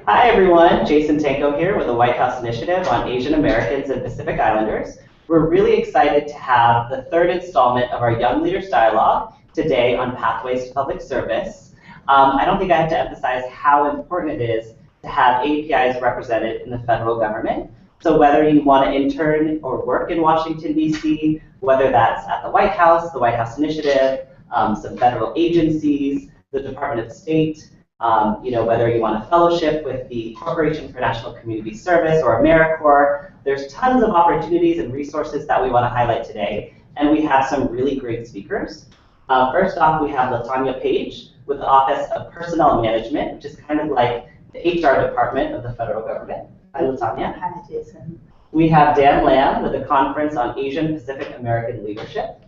Hi everyone, Jason Tanko here with the White House Initiative on Asian Americans and Pacific Islanders. We're really excited to have the third installment of our Young Leaders Dialogue today on Pathways to Public Service. I don't think I have to emphasize how important it is to have APIs represented in the federal government. So whether you want to intern or work in Washington, D.C., whether that's at the White House Initiative, some federal agencies, the Department of State, whether you want a fellowship with the Corporation for National Community Service or AmeriCorps, there's tons of opportunities and resources that we want to highlight today, and we have some really great speakers. First off, we have LaTanya Page with the Office of Personnel Management, which is kind of like the HR department of the federal government. Hi, LaTanya. Hi, Jason. We have Dan Lamb with the Conference on Asian Pacific American Leadership.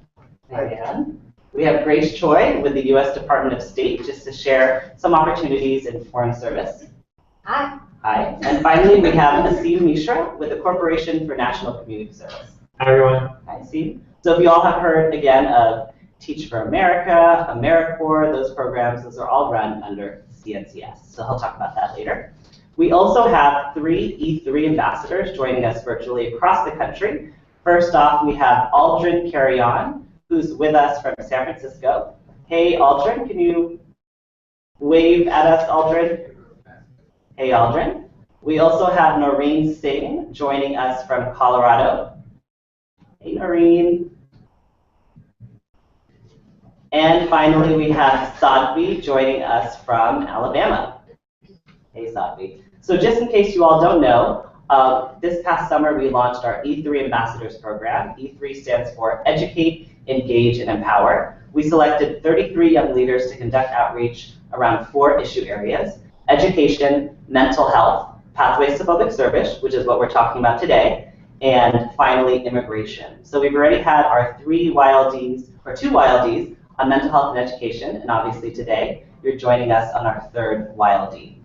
Hi, Dan. We have Grace Choi with the U.S. Department of State, just to share some opportunities in foreign service. Hi. Hi. And finally, we have Asim Mishra with the Corporation for National Community Service. Hi, everyone. Hi, Asim. So if you all have heard, again, of Teach for America, AmeriCorps, those programs, those are all run under CNCS. So I'll talk about that later. We also have 3 E3 ambassadors joining us virtually across the country. First off, we have Aldrin Carrion, who's with us from San Francisco. Hey, Aldrin, can you wave at us, Aldrin? Hey, Aldrin. We also have Noreen Singh joining us from Colorado. Hey, Noreen. And finally, we have Sadvi joining us from Alabama. Hey, Sadvi. So just in case you all don't know, this past summer we launched our E3 Ambassadors program. E3 stands for Educate, Engage, and Empower. We selected 33 young leaders to conduct outreach around 4 issue areas: education, mental health, pathways to public service, which is what we're talking about today, and finally, immigration. So we've already had our 2 YLDs on mental health and education, and obviously today you're joining us on our 3rd YLD.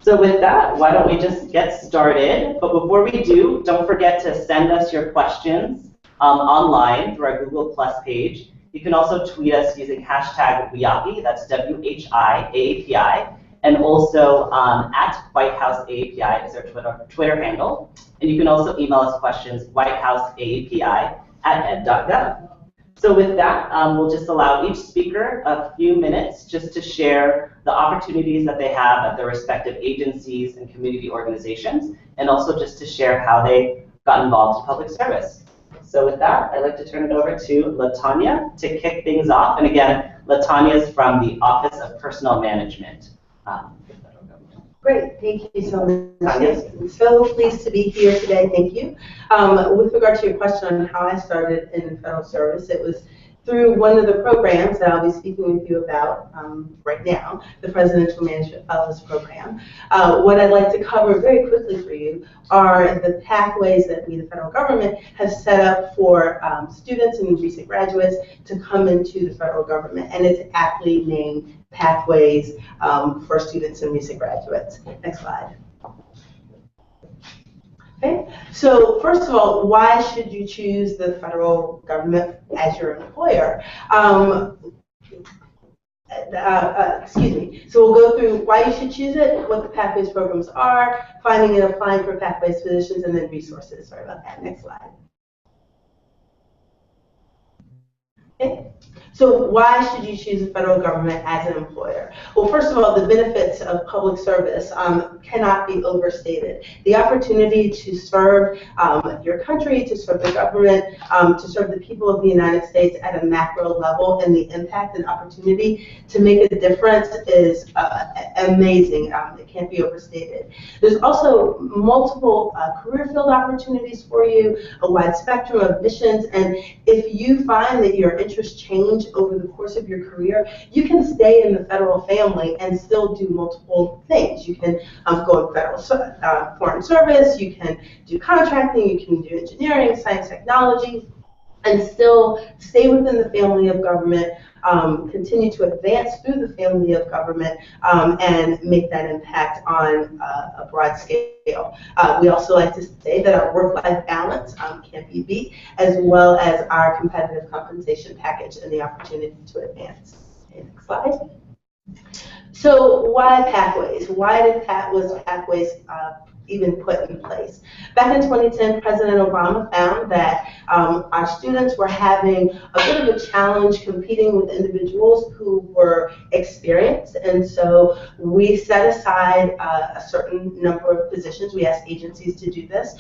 So with that, why don't we just get started? But before we do, don't forget to send us your questions online through our Google Plus page. You can also tweet us using hashtag WHIAAPI, that's WHIAAPI, and also at White House AAPI is our Twitter handle. And you can also email us questions, whitehouseaapi@ed.gov. So with that, we'll just allow each speaker a few minutes just to share the opportunities that they have at their respective agencies and community organizations, and also just to share how they got involved in public service. So with that, I'd like to turn it over to LaTanya to kick things off. And again, LaTanya is from the Office of Personnel Management. Great, thank you so much. I'm so pleased to be here today, thank you. With regard to your question on how I started in federal service, it was through one of the programs that I'll be speaking with you about right now, the Presidential Management Fellows Program. What I'd like to cover very quickly for you are the pathways that we, the federal government, have set up for students and recent graduates to come into the federal government, and it's aptly named Pathways for Students and Recent Graduates. Next slide. Okay, so first of all, why should you choose the federal government as your employer? Excuse me. So we'll go through why you should choose it, what the Pathways programs are, finding and applying for Pathways positions, and then resources. Sorry about that. Next slide. Okay. So why should you choose the federal government as an employer? Well, first of all, the benefits of public service cannot be overstated. The opportunity to serve your country, to serve the government, to serve the people of the United States at a macro level, and the impact and opportunity to make a difference is amazing. It can't be overstated. There's also multiple career field opportunities for you, a wide spectrum of missions, and if you find that your interests change over the course of your career, you can stay in the federal family and still do multiple things. You can go in federal foreign service, you can do contracting, you can do engineering, science, technology, and still stay within the family of government, continue to advance through the family of government, and make that impact on a broad scale. We also like to say that our work-life balance can't be beat, as well as our competitive compensation package and the opportunity to advance. Okay, next slide. So why Pathways? Why was Pathways even put in place? Back in 2010, President Obama found that our students were having a bit of a challenge competing with individuals who were experienced, and so we set aside a certain number of positions. We asked agencies to do this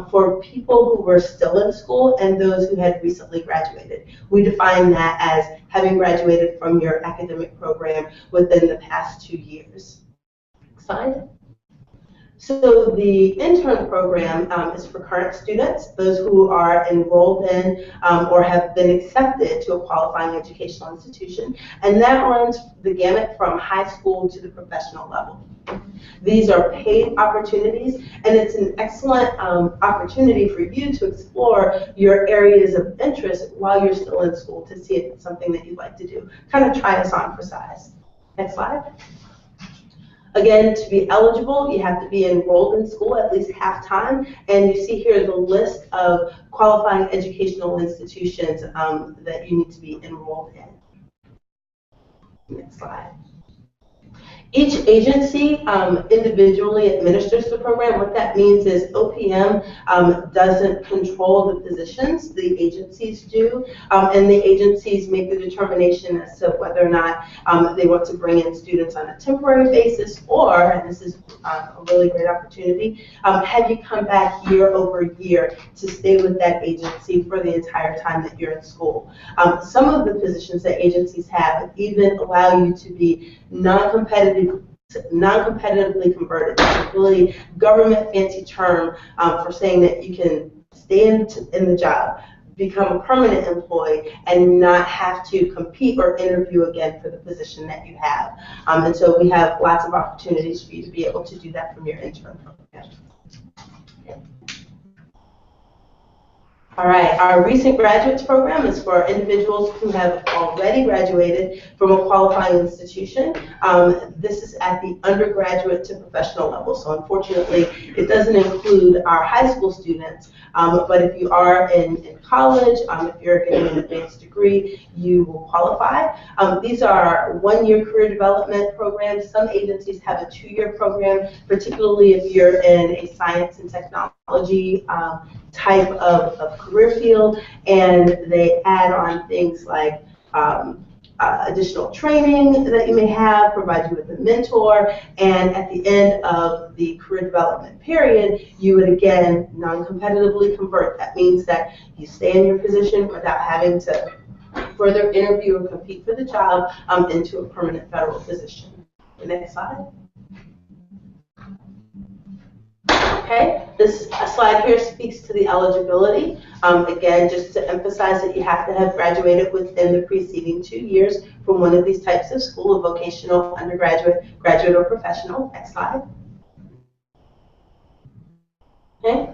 for people who were still in school and those who had recently graduated. We define that as having graduated from your academic program within the past 2 years. Next slide. So the intern program is for current students, those who are enrolled in or have been accepted to a qualifying educational institution, and that runs the gamut from high school to the professional level. These are paid opportunities, and it's an excellent opportunity for you to explore your areas of interest while you're still in school to see if it's something that you'd like to do. Kind of try us on for size. Next slide. Again, to be eligible, you have to be enrolled in school at least half-time, and you see here the list of qualifying educational institutions that you need to be enrolled in. Next slide. Each agency individually administers the program. What that means is OPM doesn't control the positions, the agencies do, and the agencies make the determination as to whether or not they want to bring in students on a temporary basis, or, and this is a really great opportunity, have you come back year over year to stay with that agency for the entire time that you're in school. Some of the positions that agencies have even allow you to be non-competitively converted. It's a really government fancy term for saying that you can stay in the job, become a permanent employee, and not have to compete or interview again for the position that you have. And so we have lots of opportunities for you to be able to do that from your intern program. All right, our recent graduates program is for individuals who have already graduated from a qualifying institution. This is at the undergraduate to professional level, so unfortunately it doesn't include our high school students, but if you are in college, if you're getting an advanced degree, you will qualify. These are one-year career development programs. Some agencies have a 2-year program, particularly if you're in a science and technology type of career field, and they add on things like additional training that you may have, provide you with a mentor, and at the end of the career development period, you would again non-competitively convert. That means that you stay in your position without having to further interview or compete for the job into a permanent federal position. The next slide. Okay, this slide here speaks to the eligibility. Again, just to emphasize that you have to have graduated within the preceding 2 years from one of these types of school, a vocational, undergraduate, graduate, or professional. Next slide. Okay.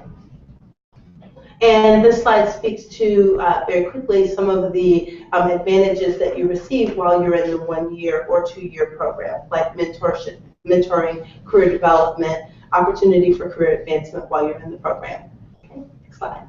And this slide speaks to, very quickly, some of the advantages that you receive while you're in the 1-year or 2-year program, like mentorship, mentoring, career development, opportunity for career advancement while you're in the program. Okay, next slide.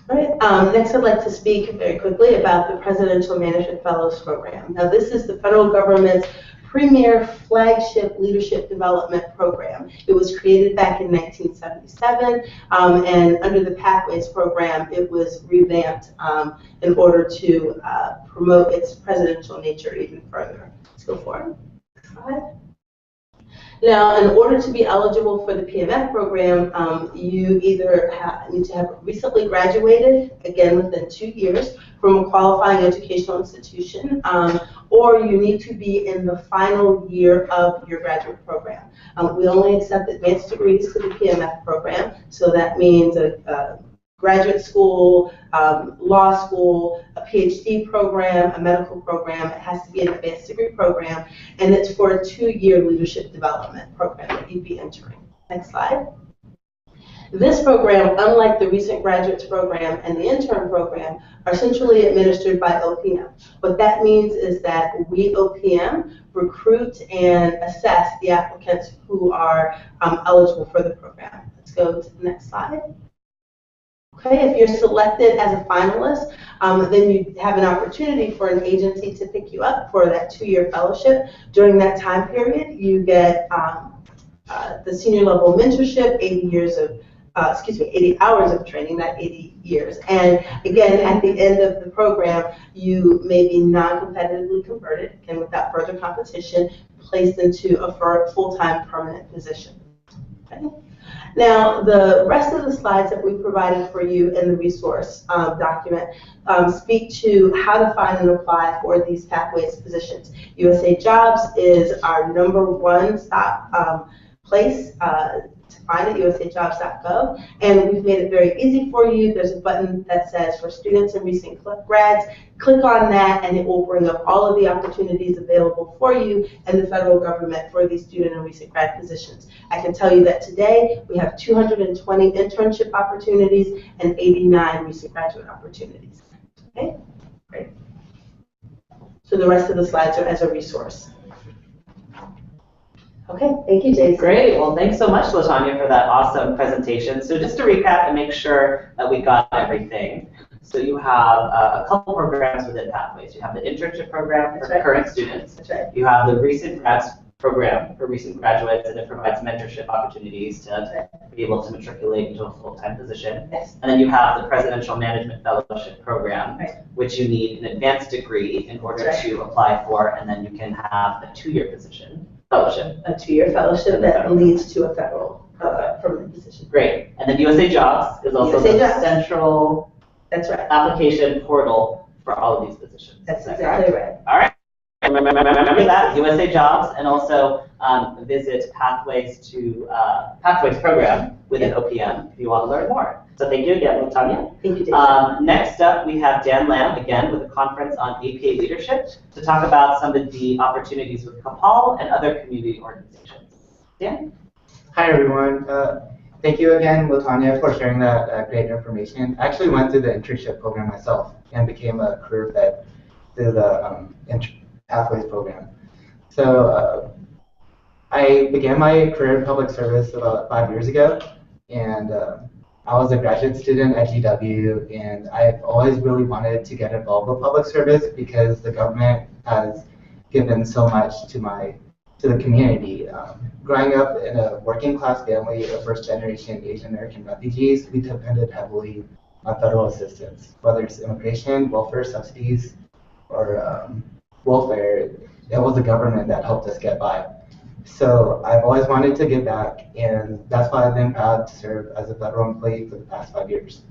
All right, next I'd like to speak very quickly about the Presidential Management Fellows Program. Now this is the federal government's premier flagship leadership development program. It was created back in 1977, and under the Pathways program, it was revamped in order to promote its presidential nature even further. Let's go forward. Next slide. Now, in order to be eligible for the PMF program, you either need to have recently graduated, again within 2 years, from a qualifying educational institution, or you need to be in the final year of your graduate program. We only accept advanced degrees to the PMF program, so that means a graduate school, law school, a PhD program, a medical program. It has to be an advanced degree program, and it's for a 2-year leadership development program that you'd be entering. Next slide. This program, unlike the recent graduates program and the intern program, are centrally administered by OPM. What that means is that we, OPM, recruit and assess the applicants who are eligible for the program. Let's go to the next slide. Okay, if you're selected as a finalist, then you have an opportunity for an agency to pick you up for that 2-year fellowship. During that time period, you get the senior level mentorship, 80 hours of training, not 80 years. And again, at the end of the program, you may be non-competitively converted and without further competition, placed into a full-time permanent position. Okay? Now, the rest of the slides that we provided for you in the resource document speak to how to find and apply for these pathways positions. USA Jobs is our #1 stop place to find at usajobs.gov, and we've made it very easy for you. There's a button that says for students and recent grads. Click on that and it will bring up all of the opportunities available for you and the federal government for these student and recent grad positions. I can tell you that today we have 220 internship opportunities and 89 recent graduate opportunities. Okay, great. So the rest of the slides are as a resource. Okay, thank you, Jason. Great. Well, thanks so much, LaTanya, for that awesome presentation. So just to recap and make sure that we got everything. So you have a couple programs within Pathways. You have the internship program for current students. That's right. You have the recent grads program for recent graduates, and it provides mentorship opportunities to be able to matriculate into a full-time position. Yes. And then you have the Presidential Management Fellowship Program, Right. which you need an advanced degree in order That's to apply for, and then you can have a 2-year fellowship. A 2-year fellowship that leads to a federal permanent position. Great. And then USA Jobs is also USA the Jobs. central That's right. application portal for all of these positions. That's Is that exactly correct? right. All right. Remember that, USA Jobs, and also visit Pathways program within OPM if you want to learn more. So thank you again, LaTanya. Thank you, Jason. Next up, we have Dan Lamb again with a conference on APA leadership to talk about some of the opportunities with Kapal and other community organizations. Dan? Hi, everyone. Thank you again, LaTanya, for sharing that great information. I actually went through the internship program myself and became a career vet through the Pathways program. So I began my career in public service about 5 years ago, and I was a graduate student at GW, and I've always really wanted to get involved with public service because the government has given so much to the community. Growing up in a working class family of first generation Asian American refugees, we depended heavily on federal assistance, whether it's immigration, welfare subsidies, or welfare. It was the government that helped us get by. So I've always wanted to give back, and that's why I've been proud to serve as a federal employee for the past 5 years.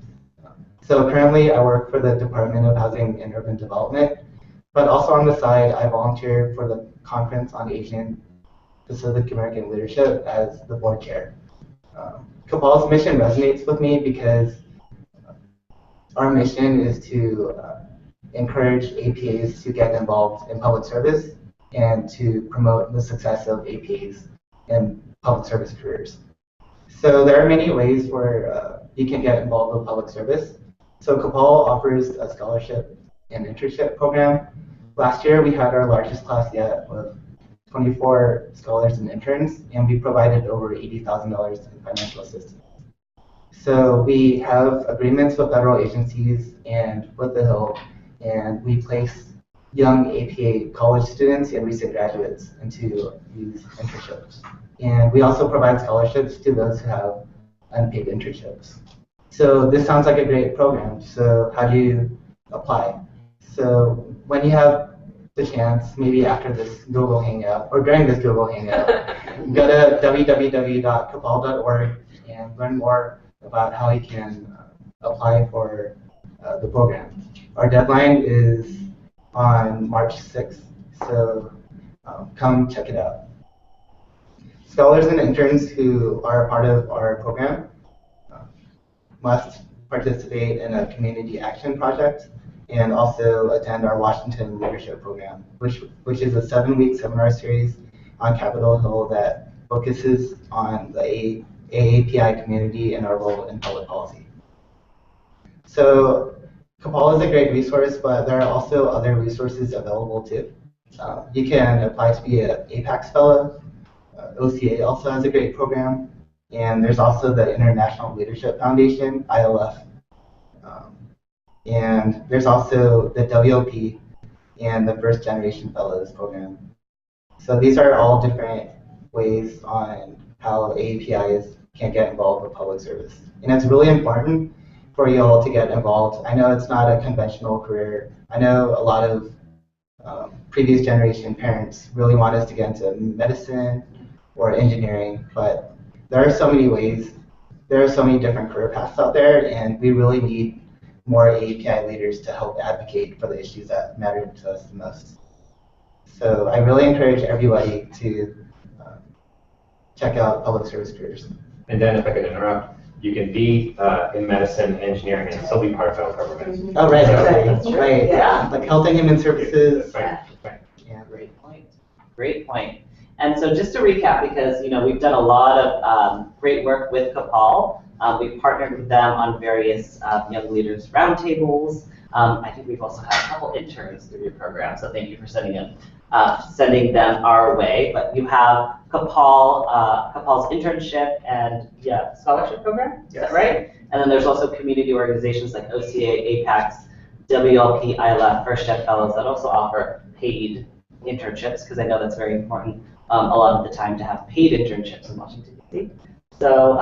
So currently I work for the Department of Housing and Urban Development, but also on the side I volunteer for the Conference on Asian Pacific American Leadership as the board chair. Kapal's mission resonates with me because our mission is to encourage APAs to get involved in public service and to promote the success of APAs in public service careers. So there are many ways where you can get involved with public service. So Kapal offers a scholarship and internship program. Last year we had our largest class yet with 24 scholars and interns, and we provided over $80,000 in financial assistance. So we have agreements with federal agencies and with the Hill, and we place young APA college students and recent graduates into these internships. And we also provide scholarships to those who have unpaid internships. So this sounds like a great program. So how do you apply? So when you have the chance, maybe after this Google Hangout or during this Google Hangout, go to www.kapal.org and learn more about how you can apply for the program. Our deadline is on March 6th, so come check it out. Scholars and interns who are a part of our program must participate in a community action project and also attend our Washington Leadership Program, which is a 7-week seminar series on Capitol Hill that focuses on the AAPI community and our role in public policy. So Kapal is a great resource, but there are also other resources available too. You can apply to be an APACS fellow. OCA also has a great program. And there's also the International Leadership Foundation, ILF, And there's also the WOP and the First Generation Fellows program. So these are all different ways on how AAPIs can get involved with public service. And it's really important for you all to get involved. I know it's not a conventional career. I know a lot of previous generation parents really want us to get into medicine or engineering, but there are so many ways, there are so many different career paths out there, and we really need more AAPI leaders to help advocate for the issues that matter to us the most. So I really encourage everybody to check out public service careers. And then if I could interrupt, you can be in medicine, engineering, and still be part of federal government. Oh, right, That's right, right. Yeah. Like health and human services. Right, right. Yeah, Great point. Great point. And so just to recap, because we've done a lot of great work with CAPAL. We've partnered with them on various young leaders roundtables. I think we've also had a couple interns through your program, so thank you for sending them our way. But you have CAPAL's internship and scholarship program, is that right? And then there's also community organizations like OCA, APACS, WLP, ILF, First Gen Fellows that also offer paid internships, because I know that's very important a lot of the time to have paid internships in Washington, D.C. So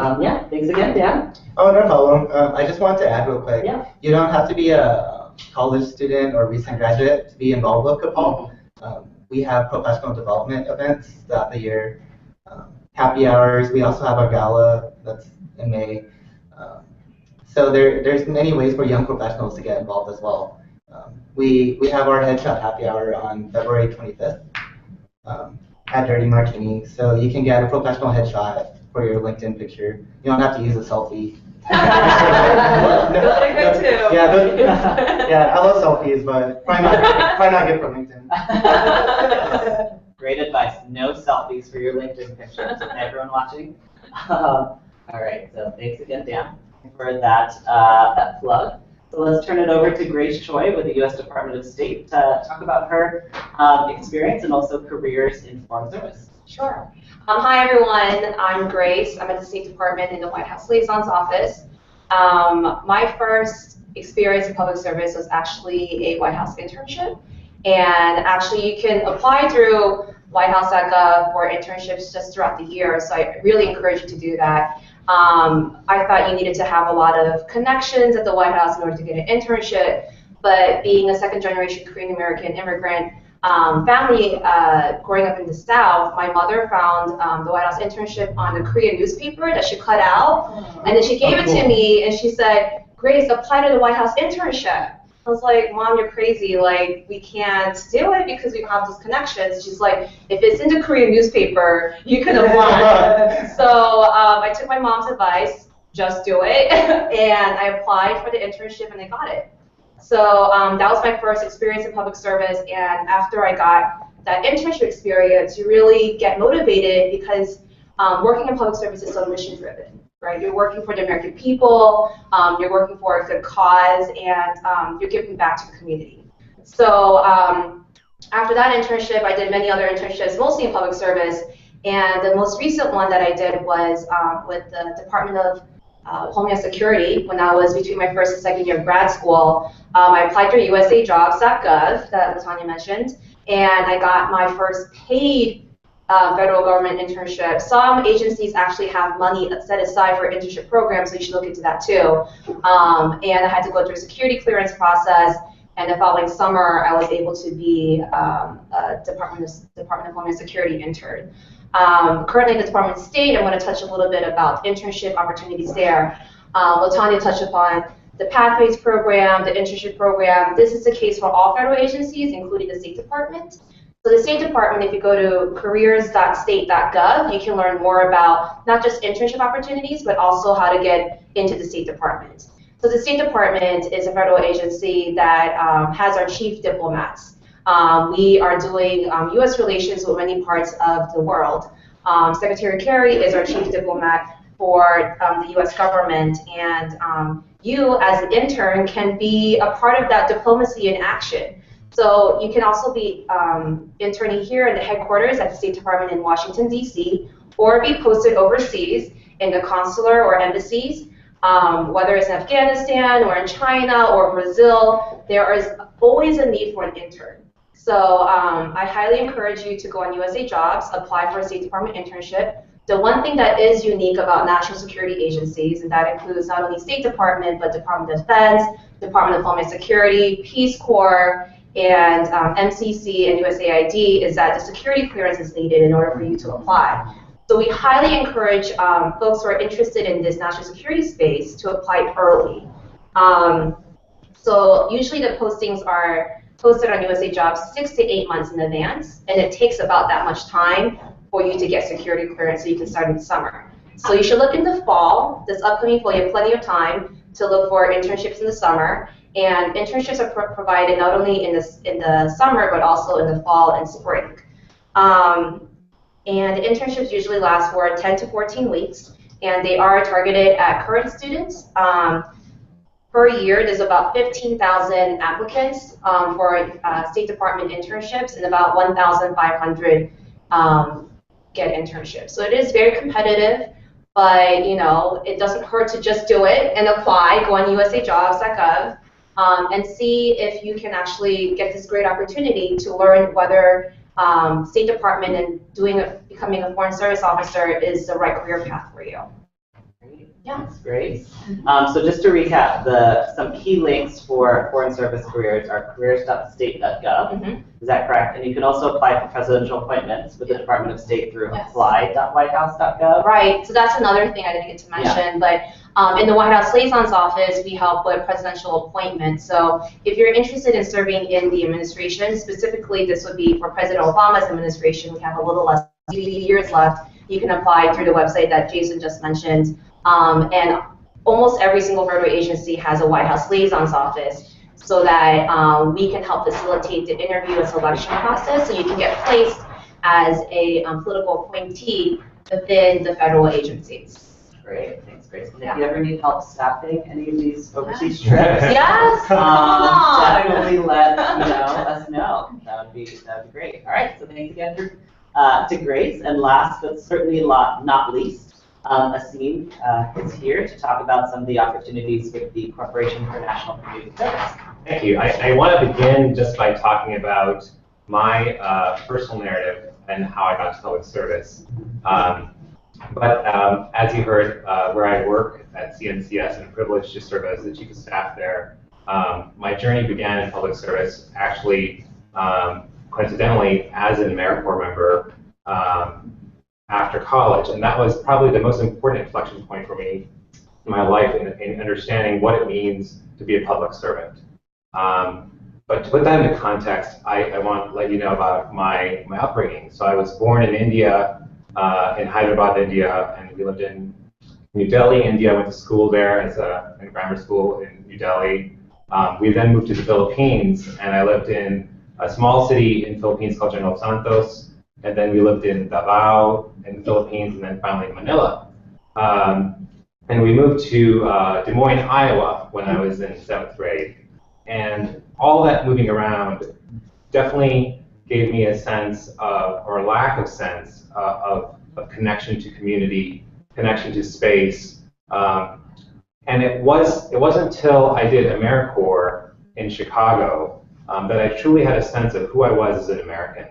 thanks again, Dan. Oh, no problem. I just wanted to add real quick. Yeah. You don't have to be a college student or recent graduate to be involved with CAPAL. We have professional development events throughout the year, happy hours. We also have our gala that's in May. So there's many ways for young professionals to get involved as well. We have our headshot happy hour on February 25th at Dirty Martini. So you can get a professional headshot for your LinkedIn picture. You don't have to use a selfie. Yeah, I love selfies, but probably not good for LinkedIn. Great advice. No selfies for your LinkedIn pictures. Everyone watching. All right. So thanks again, Dan, for that plug. So let's turn it over to Grace Choi with the U.S. Department of State to talk about her experience and also careers in foreign service. Sure. Hi, everyone. I'm Grace. I'm at the State Department in the White House Liaison's Office. My first experience in public service was actually a White House internship. And actually, you can apply through whitehouse.gov for internships just throughout the year. So I really encourage you to do that. I thought you needed to have a lot of connections at the White House in order to get an internship. But being a second-generation Korean-American immigrant, family growing up in the South, my mother found the White House internship on a Korean newspaper that she cut out, and then she gave it to me, and she said, Grace, apply to the White House internship. I was like, Mom, you're crazy. Like, we can't do it because we have those connections. She's like, if it's in the Korean newspaper, you can apply. So I took my mom's advice, just do it, and I applied for the internship, and I got it. So that was my first experience in public service, and after I got that internship experience, you really get motivated because working in public service is so mission-driven, right? You're working for the American people, you're working for a good cause, and you're giving back to the community. So after that internship, I did many other internships, mostly in public service, and the most recent one that I did was with the Department of Homeland Security when I was between my first and second year of grad school. I applied through usajobs.gov that LaTonya mentioned, and I got my first paid federal government internship. Some agencies actually have money set aside for internship programs, so you should look into that too. And I had to go through a security clearance process, and the following summer I was able to be a Department of Homeland Security intern. Currently in the Department of State, I'm going to touch a little bit about internship opportunities there. LaTonya touched upon the Pathways program, the internship program. This is the case for all federal agencies, including the State Department. So the State Department, if you go to careers.state.gov, you can learn more about not just internship opportunities, but also how to get into the State Department. So the State Department is a federal agency that has our chief diplomats. We are doing U.S. relations with many parts of the world. Secretary Kerry is our chief diplomat for the U.S. government, and you, as an intern, can be a part of that diplomacy in action. So you can also be interning here in the headquarters at the State Department in Washington, D.C., or be posted overseas in the consular or embassies. Whether it's in Afghanistan or in China or Brazil, there is always a need for an intern. So I highly encourage you to go on USA Jobs, apply for a State Department internship. The one thing that is unique about national security agencies, and that includes not only State Department, but Department of Defense, Department of Homeland Security, Peace Corps, and MCC and USAID, is that the security clearance is needed in order for you to apply. So we highly encourage folks who are interested in this national security space to apply early. So usually the postings are posted on USA Jobs 6 to 8 months in advance, and it takes about that much time for you to get security clearance so you can start in the summer. So you should look in the fall. This upcoming fall, you have plenty of time to look for internships in the summer. And internships are provided not only in the summer, but also in the fall and spring. And internships usually last for 10 to 14 weeks, and they are targeted at current students. Per year, there's about 15,000 applicants for State Department internships, and about 1,500 get internships. So it is very competitive, but it doesn't hurt to just do it and apply. Go on usajobs.gov and see if you can actually get this great opportunity to learn whether State Department and becoming a Foreign Service Officer is the right career path for you. Yeah. That's great. So just to recap, some key links for foreign service careers are careers.state.gov. Mm-hmm. Is that correct? And you can also apply for presidential appointments with the Department of State through apply.whitehouse.gov. Right. So that's another thing I didn't get to mention. But in the White House Liaison's Office, we help with presidential appointments. So if you're interested in serving in the administration, specifically this would be for President Obama's administration, we have a little less than 3 years left. You can apply through the website that Jason just mentioned. And almost every single federal agency has a White House Liaison's Office so that we can help facilitate the interview and selection process so you can get placed as a political appointee within the federal agencies. Great, thanks, Grace. And if you ever need help staffing any of these overseas trips, Yes, come on. definitely let us know. That would be great. All right, so thanks again to Grace. And last but certainly not least, Asim is here to talk about some of the opportunities with the Corporation for National Community Service. Thank you. I want to begin just by talking about my personal narrative and how I got to public service. But as you heard, where I work at CNCS and I'm privileged to serve as the Chief of Staff there, my journey began in public service actually, coincidentally, as an AmeriCorps member after college. And that was probably the most important inflection point for me in my life in understanding what it means to be a public servant. But to put that into context, I want to let you know about my upbringing. So I was born in India, in Hyderabad, India, and we lived in New Delhi, India. I went to school there in grammar school in New Delhi. We then moved to the Philippines, and I lived in a small city in the Philippines called General Santos. And then we lived in Davao in the Philippines, and then finally Manila. And we moved to Des Moines, Iowa when I was in 7th grade. And all that moving around definitely gave me a sense of, or a lack of sense of connection to community, connection to space. And it wasn't until I did AmeriCorps in Chicago that I truly had a sense of who I was as an American.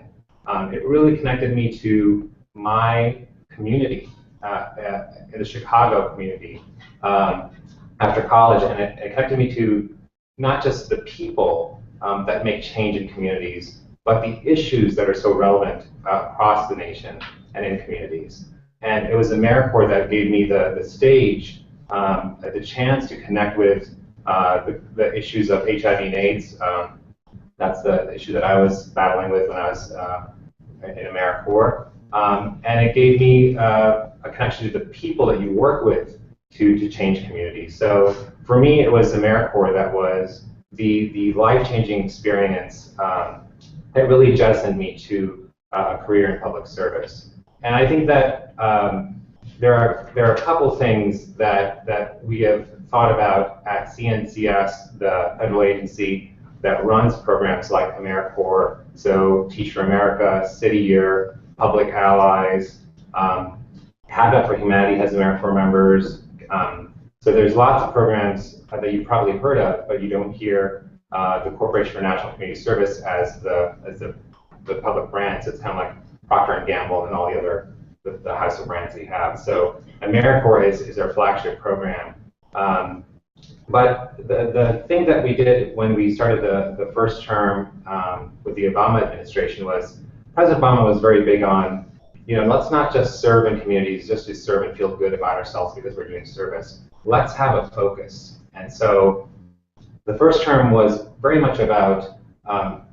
It really connected me to my community, in the Chicago community after college, and it connected me to not just the people that make change in communities, but the issues that are so relevant across the nation and in communities. And it was AmeriCorps that gave me the stage, the chance to connect with the issues of HIV and AIDS. That's the issue that I was battling with when I was in AmeriCorps. And it gave me a connection to the people that you work with to change communities. So for me, it was AmeriCorps that was the life-changing experience that really jettisoned me to a career in public service. And I think that there are a couple things that we have thought about at CNCS, the federal agency that runs programs like AmeriCorps, so Teach for America, City Year, Public Allies, Habitat for Humanity has AmeriCorps members, So there's lots of programs that you've probably heard of, but you don't hear the Corporation for National Community Service as the public brands. It's kind of like Procter & Gamble and all the other the house of brands that you have. So AmeriCorps is our flagship program. But the thing that we did when we started the first term with the Obama administration was President Obama was very big on, let's not just serve in communities just to serve and feel good about ourselves because we're doing service. Let's have a focus. And so the first term was very much about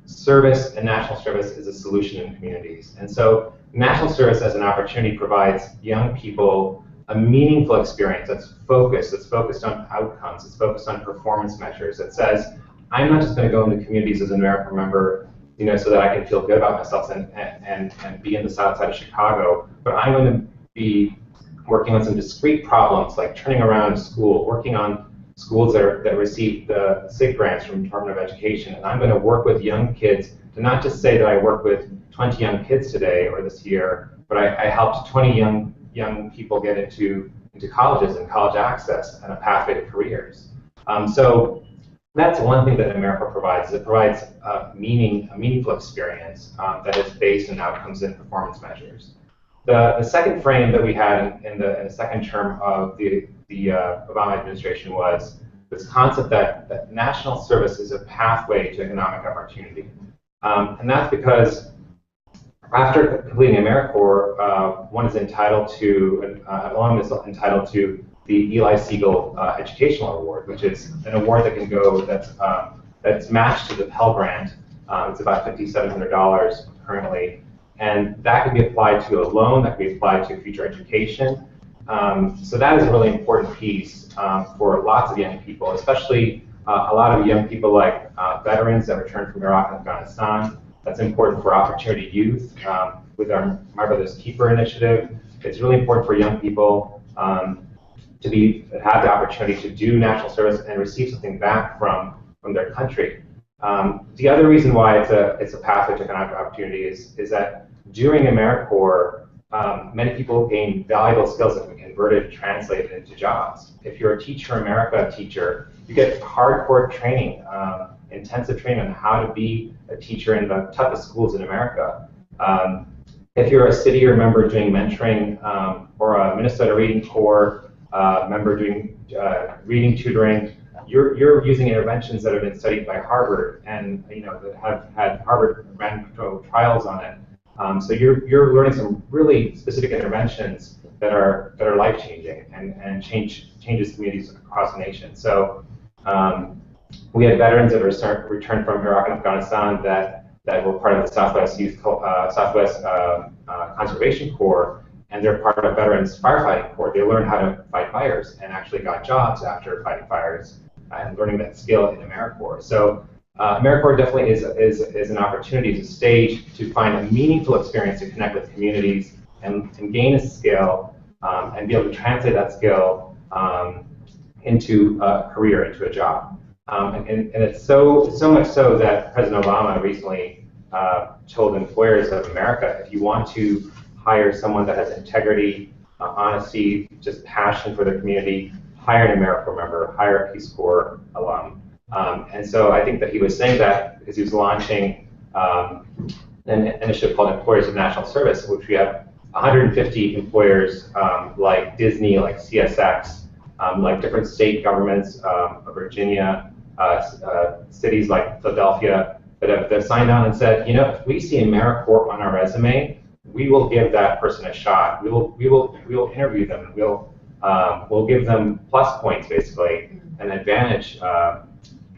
service, and national service is a solution in communities. And so national service as an opportunity provides young people a meaningful experience that's focused on outcomes, it's focused on performance measures. It says, I'm not just going to go into communities as an AmeriCorps member, so that I can feel good about myself and be in the south side of Chicago, but I'm going to be working on some discrete problems like turning around school, working on schools that receive the SIG grants from the Department of Education, and I'm going to work with young kids to not just say that I work with 20 young kids today or this year, but I helped 20 young people get into colleges and college access and a pathway to careers. So that's one thing that AmeriCorps provides. It provides a meaningful experience that is based on outcomes and performance measures. The second frame that we had in the second term of the Obama administration was this concept that national service is a pathway to economic opportunity. And that's because after completing AmeriCorps, one is entitled to, alum is entitled to the Eli Siegel Educational Award, which is an award that can go, that's matched to the Pell Grant. It's about $5,700 currently. And that can be applied to a loan, that can be applied to future education. So that is a really important piece for lots of young people, especially a lot of young people like veterans that return from Iraq and Afghanistan. That's important for Opportunity Youth with our My Brother's Keeper initiative. It's really important for young people to have the opportunity to do national service and receive something back from their country. The other reason why it's a pathway to economic opportunity is that during AmeriCorps, many people gain valuable skills that can be converted and translated into jobs. If you're a Teach for America teacher, you get hardcore training, intensive training on how to be a teacher in the toughest schools in America. If you're a city or member doing mentoring, or a Minnesota Reading Corps member doing reading tutoring, you're using interventions that have been studied by Harvard and that have had Harvard randomized trials on it. So you're learning some really specific interventions that are life-changing and changes communities across the nation. So we had veterans that returned from Iraq and Afghanistan that were part of the Southwest Conservation Corps, and they're part of Veterans Firefighting Corps. They learned how to fight fires and actually got jobs after fighting fires and learning that skill in AmeriCorps. So AmeriCorps definitely is an opportunity, is a stage to find a meaningful experience to connect with communities and gain a skill and be able to translate that skill into a career, into a job. And it's so much so that President Obama recently told employers of America, if you want to hire someone that has integrity, honesty, just passion for their community, hire an AmeriCorps member, hire a Peace Corps alum. And so I think that he was saying that because he was launching an initiative called Employers of National Service, which we have 150 employers like Disney, like CSX, like different state governments of Virginia, cities like Philadelphia that have signed on and said, if we see AmeriCorps on our resume, we will give that person a shot. We will interview them. We'll give them plus points, basically, an advantage,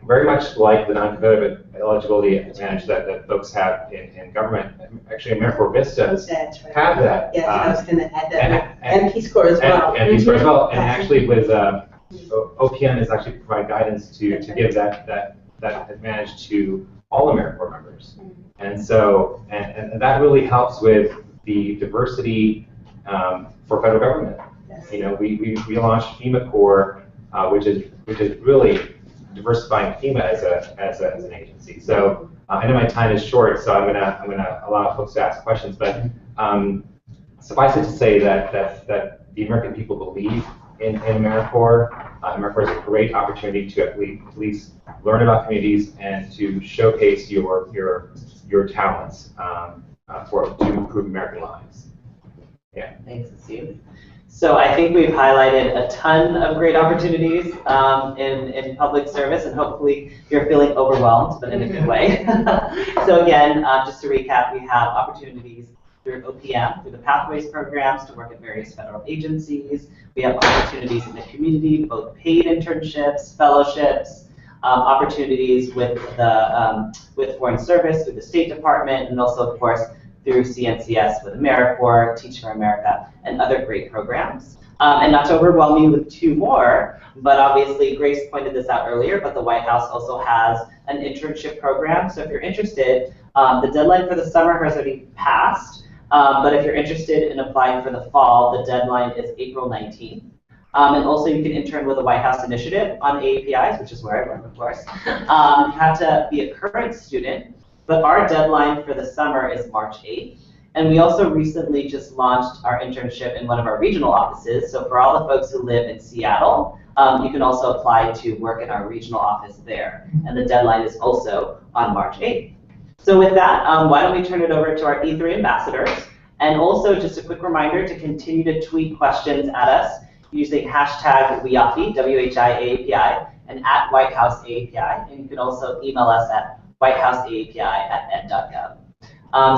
very much like the non-competitive eligibility advantage that folks have in government. Actually, AmeriCorps Vistas have that. Yes, I was going to add that. And Peace Corps as well. And Peace Corps as well. And actually, with OPM is actually provide guidance to give that advantage to all AmeriCorps members. And so, and that really helps with the diversity for federal government. Yes. We launched FEMA Corps, which is really diversifying FEMA as an agency. So I know my time is short, so I'm gonna allow folks to ask questions. But suffice it to say that the American people believe in AmeriCorps. AmeriCorps is a great opportunity to at least learn about communities and to showcase your talents to improve American lives. Yeah. Thanks, Asim. So I think we've highlighted a ton of great opportunities in public service, and hopefully you're feeling overwhelmed, but in a good way. So again, just to recap, we have opportunities through OPM, through the Pathways programs, to work at various federal agencies. We have opportunities in the community, both paid internships, fellowships, opportunities with Foreign Service, through the State Department, and also, of course, through CNCS with AmeriCorps, Teach for America, and other great programs. And not to overwhelm you with two more, but obviously Grace pointed this out earlier, but the White House also has an internship program. So if you're interested, the deadline for the summer has already passed, but if you're interested in applying for the fall, the deadline is April 19th. And also you can intern with the White House Initiative on AAPIs, which is where I work, of course. You have to be a current student, but our deadline for the summer is March 8th. And we also recently just launched our internship in one of our regional offices. So for all the folks who live in Seattle, you can also apply to work in our regional office there. And the deadline is also on March 8th. So with that, why don't we turn it over to our E3 ambassadors. And also just a quick reminder to continue to tweet questions at us using hashtag WHIAAPI, W-H-I-A-A-P-I, and at White House AAPI. And you can also email us at whitehouseaapi@ed.gov.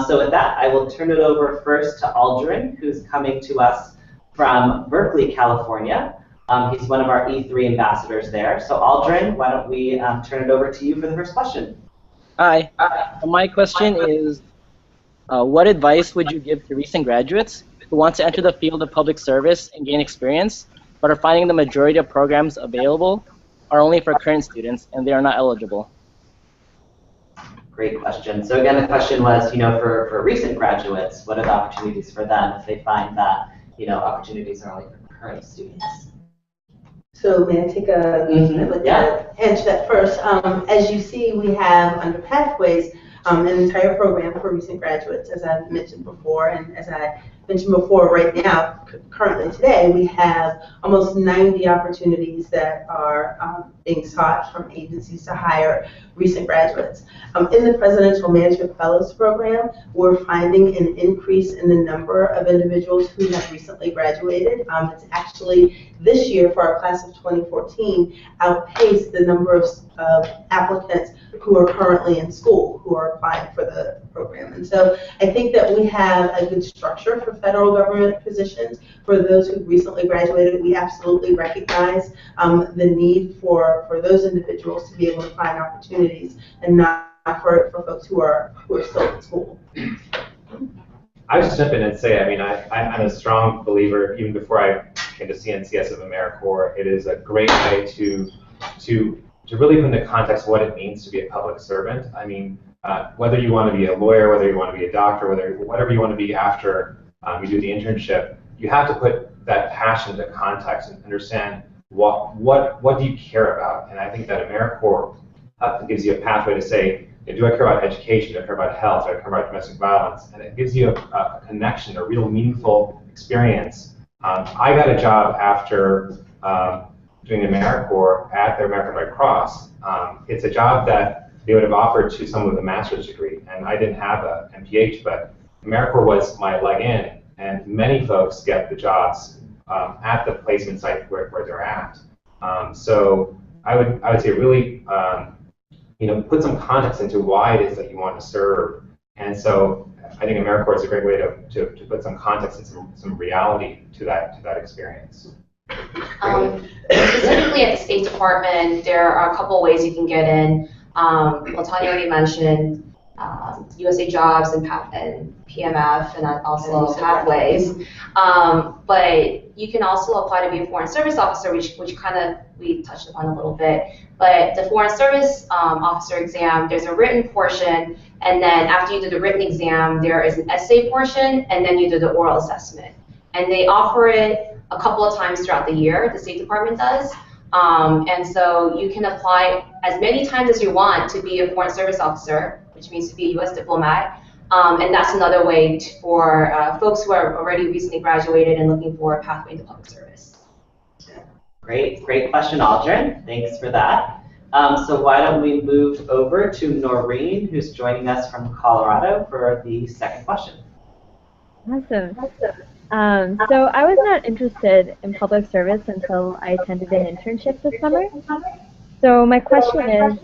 So with that, I will turn it over first to Aldrin, who's coming to us from Berkeley, California. He's one of our E3 ambassadors there. So Aldrin, why don't we turn it over to you for the first question? Hi. My question is, what advice would you give to recent graduates who want to enter the field of public service and gain experience, but are finding the majority of programs available are only for current students and they are not eligible? Great question. So again, the question was, for recent graduates, what are the opportunities for them if they find that, opportunities are only for current students? So may I take a answer that first? As you see, we have under Pathways an entire program for recent graduates, as I mentioned before, and as I mentioned before, right now, currently today, we have almost 90 opportunities that are being sought from agencies to hire recent graduates. In the Presidential Management Fellows Program, we're finding an increase in the number of individuals who have recently graduated. It's actually, this year for our class of 2014, outpaced the number of applicants who are currently in school, who are applying for the program. And so I think that we have a good structure for federal government positions. For those who recently graduated, we absolutely recognize the need for those individuals to be able to find opportunities and not for folks who are still in school. I would just jump in and say, I'm a strong believer, even before I came to CNCS of AmeriCorps, it is a great way to really put into context what it means to be a public servant. Whether you want to be a lawyer, whether you want to be a doctor, whatever you want to be after you do the internship, you have to put that passion into context and understand what do you care about. And I think that AmeriCorps gives you a pathway to say, do I care about education? Do I care about health? Do I care about domestic violence? And it gives you a connection, a real meaningful experience. I got a job after doing AmeriCorps at the American Red Cross. It's a job that they would have offered to someone with a master's degree, and I didn't have a MPH, but AmeriCorps was my leg in, and many folks get the jobs at the placement site where they're at. So I would say really put some context into why it is that you want to serve. And so I think AmeriCorps is a great way to put some context and some reality to that experience. Specifically at the State Department, there are a couple ways you can get in. LaTanya already mentioned USA Jobs and PMF, and also Pathways. But you can also apply to be a Foreign Service Officer, which kind of we touched upon a little bit. But the Foreign Service Officer exam, there's a written portion, and then after you do the written exam, there is an essay portion, and then you do the oral assessment. And they offer it a couple of times throughout the year, the State Department does. And so you can apply as many times as you want to be a Foreign Service Officer, which means to be a U.S. diplomat. And that's another way for folks who are already recently graduated and looking for a pathway into public service. Great question, Aldrin. Thanks for that. So why don't we move over to Noreen, who's joining us from Colorado for the second question. Awesome. So I was not interested in public service until I attended an internship this summer. So my question is,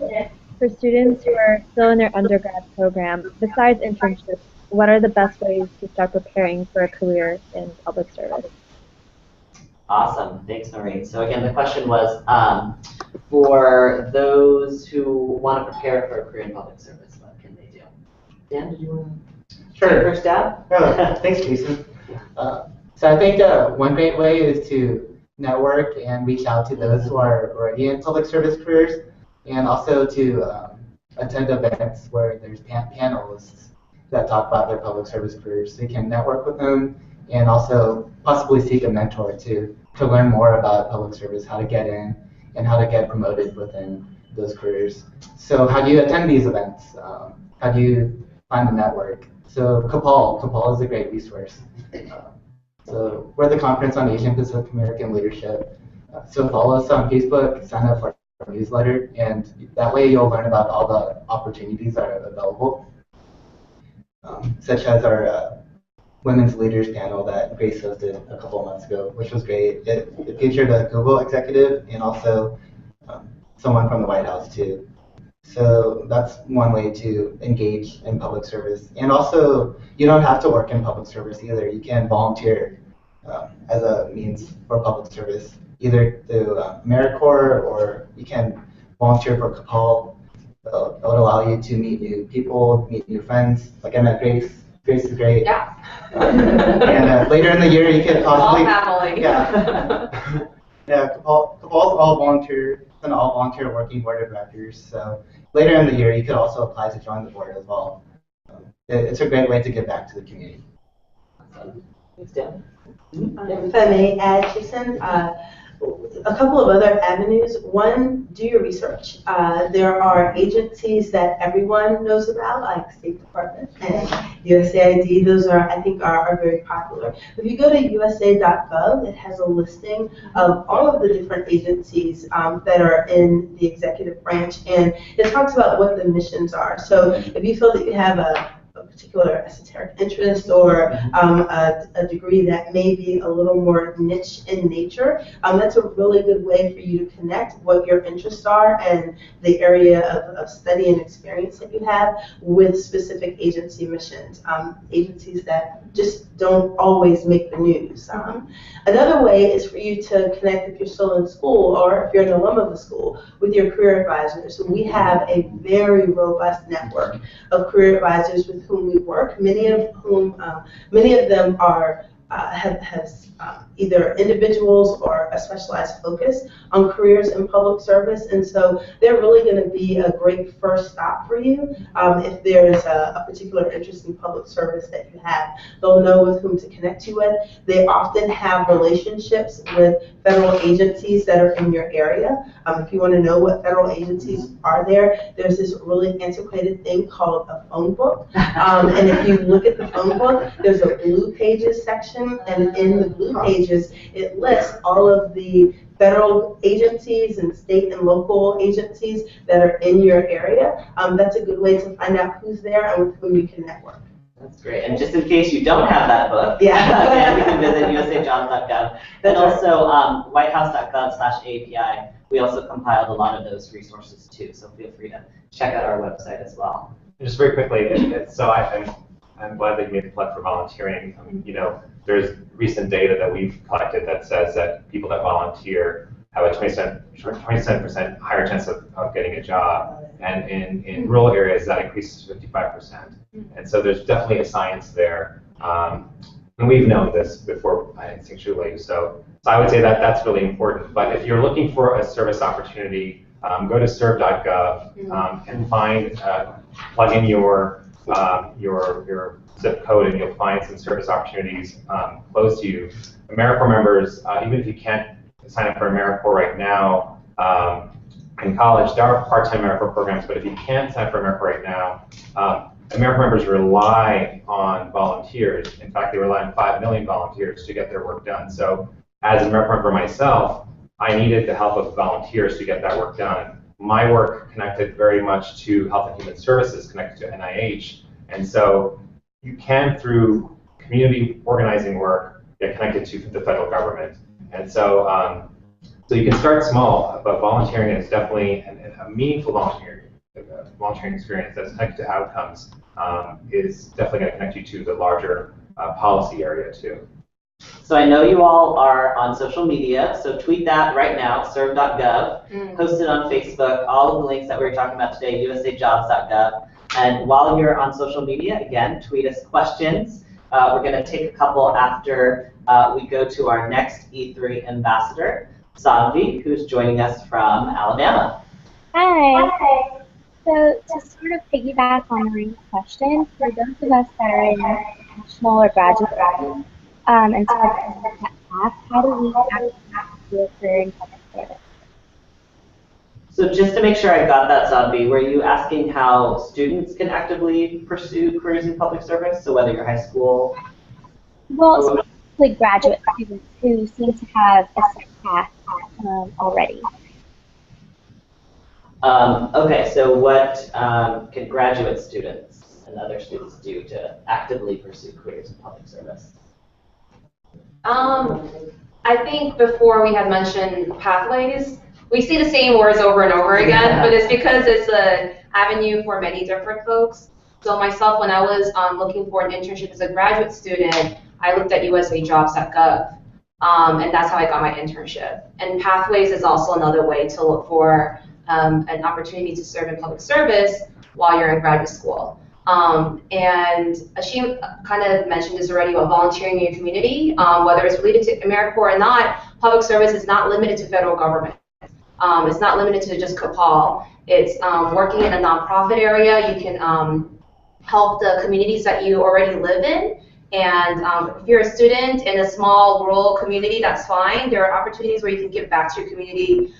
for students who are still in their undergrad program, besides internships, what are the best ways to start preparing for a career in public service? Awesome. Thanks, Noreen. So again, the question was for those who want to prepare for a career in public service, what can they do? Dan, did you want to take first stab? Thanks, Jason. So I think one great way is to network and reach out to those who are already in public service careers, and also to attend events where there's panelists that talk about their public service careers. So you can network with them and also possibly seek a mentor to learn more about public service, how to get in, and how to get promoted within those careers. So how do you attend these events? How do you find the network? So CAPAL is a great resource. So we're the Conference on Asian Pacific American Leadership. So follow us on Facebook, sign up for our newsletter, and that way you'll learn about all the opportunities that are available, such as our Women's Leaders panel that Grace hosted a couple of months ago, which was great. It featured a Google executive and also someone from the White House too. So that's one way to engage in public service. And also, you don't have to work in public service either. You can volunteer as a means for public service, either through AmeriCorps, or you can volunteer for CAPAL. It would allow you to meet new people, meet new friends. Like I met Grace. Grace is great. Yeah. And later in the year, you could possibly. All family. Yeah. Yeah, CAPAL's all volunteer. It's an all volunteer working board of directors. So later in the year, you could also apply to join the board as well. It's a great way to give back to the community. Thanks, Dan. If I may add, Jason, a couple of other avenues. One, do your research. There are agencies that everyone knows about, like State Department and USAID. Those are, I think, are very popular. If you go to USA.gov, it has a listing of all of the different agencies that are in the executive branch, and it talks about what the missions are. So if you feel that you have a particular esoteric interest or a degree that may be a little more niche in nature, that's a really good way for you to connect what your interests are and the area of study and experience that you have with specific agency missions, agencies that just don't always make the news. Another way is for you to connect, if you're still in school or if you're an alum of the school, with your career advisors. We have a very robust network of career advisors with whom we work, many of them are have either individuals or a specialized focus on careers in public service, and so they're really going to be a great first stop for you if there's a particular interest in public service that you have. They'll know with whom to connect you with. They often have relationships with federal agencies that are in your area. If you want to know what federal agencies are there, there's this really antiquated thing called a phone book, and if you look at the phone book, there's a Blue Pages section, and in the Blue Pages, it lists all of the federal agencies and state and local agencies that are in your area. That's a good way to find out who's there and with whom you can network. That's great. And just in case you don't have that book, yeah, you can visit usajobs.gov. And also whitehouse.gov/API. We also compiled a lot of those resources too, so feel free to check out our website as well. Just very quickly, so I'm glad that you made the plug for volunteering. There's recent data that we've collected that says that people that volunteer have a 27% higher chance of getting a job, and in rural areas that increases to 55%. And so there's definitely a science there, and we've known this before instinctually. So I would say that that's really important. But if you're looking for a service opportunity, go to serve.gov and find plug in your zip code, and you'll find some service opportunities close to you. AmeriCorps members, even if you can't sign up for AmeriCorps right now in college, there are part-time AmeriCorps programs, but if you can't sign up for AmeriCorps right now, AmeriCorps members rely on volunteers. In fact, they rely on 5 million volunteers to get their work done. So as an AmeriCorps member myself, I needed the help of volunteers to get that work done. My work connected very much to Health and Human Services, connected to NIH, and so you can, through community organizing work, get connected to the federal government. And so, so you can start small, but volunteering is definitely a meaningful volunteering experience that's connected to outcomes is definitely going to connect you to the larger policy area too. So I know you all are on social media, so tweet that right now, serve.gov, post it on Facebook, all of the links that we were talking about today, usajobs.gov. And while you're on social media, again, tweet us questions. We're going to take a couple after we go to our next E3 ambassador, Sadvi, who's joining us from Alabama. Hi. So to sort of piggyback on Marine's question, for those of us that are in professional or graduate programs, and sort of that path, how do we actually do a career in public service? So just to make sure I got that, Sadvi, were you asking how students can actively pursue careers in public service? So whether you're high school? Well, like graduate students who seem to have a set path already. Okay, so what can graduate students and other students do to actively pursue careers in public service? I think before we had mentioned pathways. We see the same words over and over again, but it's because it's an avenue for many different folks. So myself, when I was looking for an internship as a graduate student, I looked at usajobs.gov, and that's how I got my internship. And Pathways is also another way to look for an opportunity to serve in public service while you're in graduate school. And Ashim kind of mentioned this already about volunteering in your community, whether it's related to AmeriCorps or not. Public service is not limited to federal government. It's not limited to just COPAL. It's working in a nonprofit area. You can help the communities that you already live in. And if you're a student in a small rural community, that's fine. There are opportunities where you can give back to your community,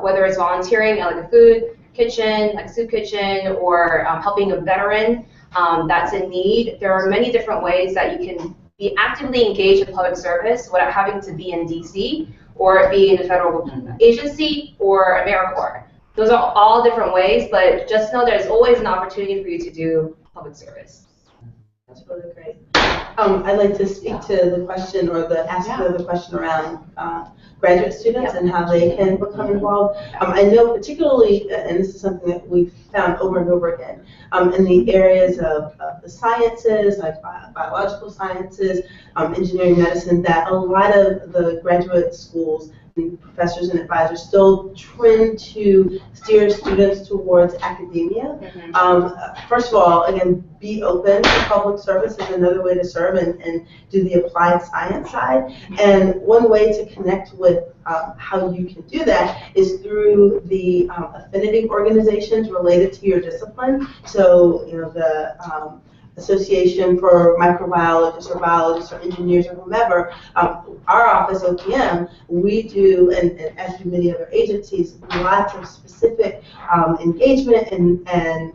whether it's volunteering at like a food kitchen, like a soup kitchen, or helping a veteran that's in need. There are many different ways that you can be actively engaged in public service without having to be in DC or be in a federal agency or AmeriCorps. Those are all different ways, but just know there's always an opportunity for you to do public service. That's really great. I'd like to speak to the question or the aspect of the question around graduate students and how they can become involved. I know particularly, and this is something that we've found over and over again, in the areas of the sciences, like biological sciences, engineering, medicine, that a lot of the graduate schools and professors and advisors still trend to steer students towards academia. First of all, again, be open to public service is another way to serve and do the applied science side. And one way to connect with how you can do that is through the affinity organizations related to your discipline. So, you know, the Association for Microbiologists or Biologists or Engineers or whomever, our office, OPM, we do, and as do many other agencies, lots of specific engagement and